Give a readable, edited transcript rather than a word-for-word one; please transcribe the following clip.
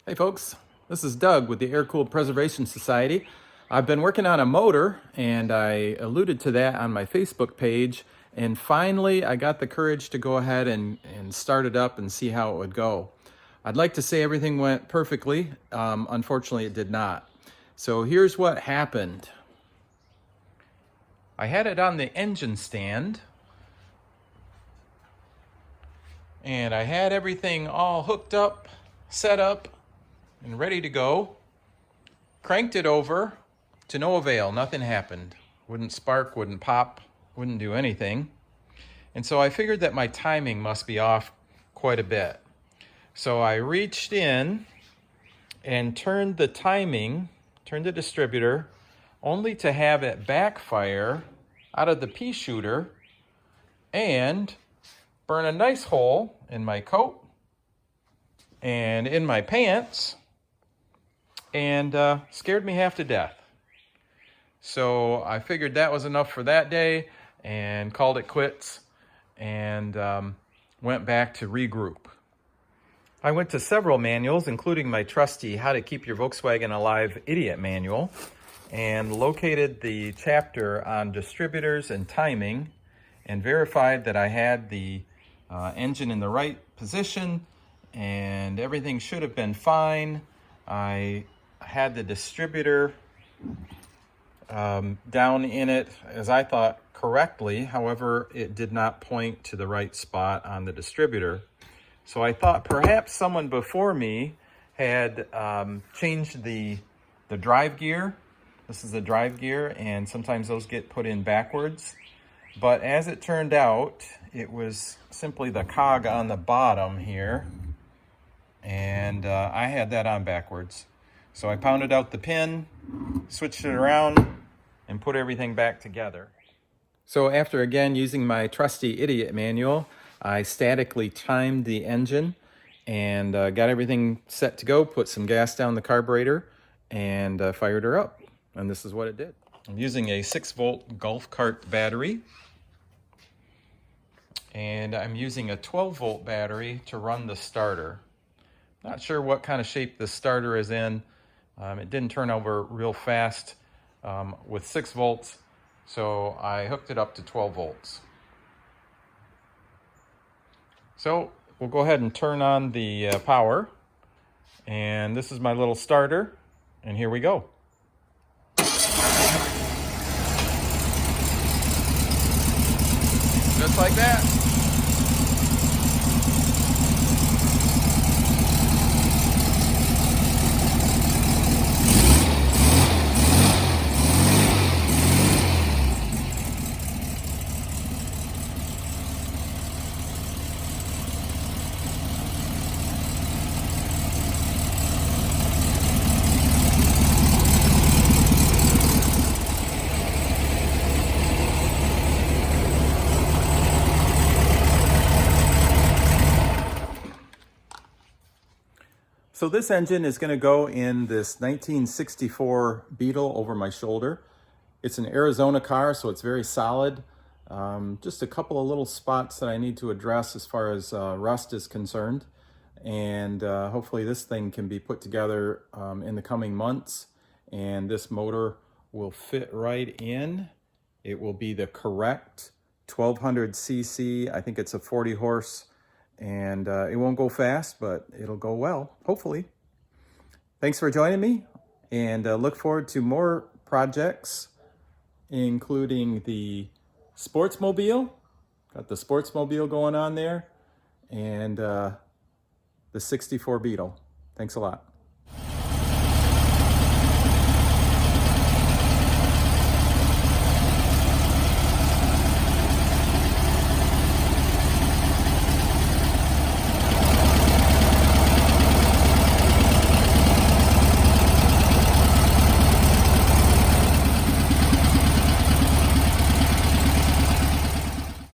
Hey folks, this is Doug with the Air-Cooled Preservation Society. I've been working on a motor and I alluded to that on my Facebook page, and finally I got the courage to go ahead and start it up and see how it would go. I'd like to say everything went perfectly. Unfortunately it did not. So here's what happened. I had it on the engine stand and I had everything all hooked up, set up, and ready to go. Cranked it over to no avail. Nothing happened. Wouldn't spark, wouldn't pop, wouldn't do anything. And so I figured that my timing must be off quite a bit. So I reached in and turned the distributor, only to have it backfire out of the pea shooter and burn a nice hole in my coat and in my pants, and scared me half to death. So I figured that was enough for that day and called it quits and went back to regroup. I went to several manuals, including my trusty How to Keep Your Volkswagen Alive Idiot Manual, and located the chapter on distributors and timing and verified that I had the engine in the right position and everything should have been fine. I had the distributor down in it, as I thought, correctly. However, it did not point to the right spot on the distributor. So I thought perhaps someone before me had changed the drive gear. This is the drive gear, and sometimes those get put in backwards. But as it turned out, it was simply the cog on the bottom here, and I had that on backwards. So I pounded out the pin, switched it around, and put everything back together. So after again using my trusty idiot manual, I statically timed the engine and got everything set to go, put some gas down the carburetor, and fired her up. And this is what it did. I'm using a 6-volt golf cart battery, and I'm using a 12-volt battery to run the starter. Not sure what kind of shape the starter is in. It didn't turn over real fast with 6 volts, so I hooked it up to 12 volts. So we'll go ahead and turn on the power, and this is my little starter, and here we go. Just like that. So this engine is going to go in this 1964 Beetle over my shoulder. It's an Arizona car, so it's very solid. Just a couple of little spots that I need to address as far as rust is concerned. And hopefully this thing can be put together in the coming months. And this motor will fit right in. It will be the correct 1200 cc. I think it's a 40 horse. And it won't go fast, but it'll go well, hopefully. Thanks for joining me, and look forward to more projects, including the Sportsmobile. Got the Sportsmobile going on there, and the 64 Beetle. Thanks a lot.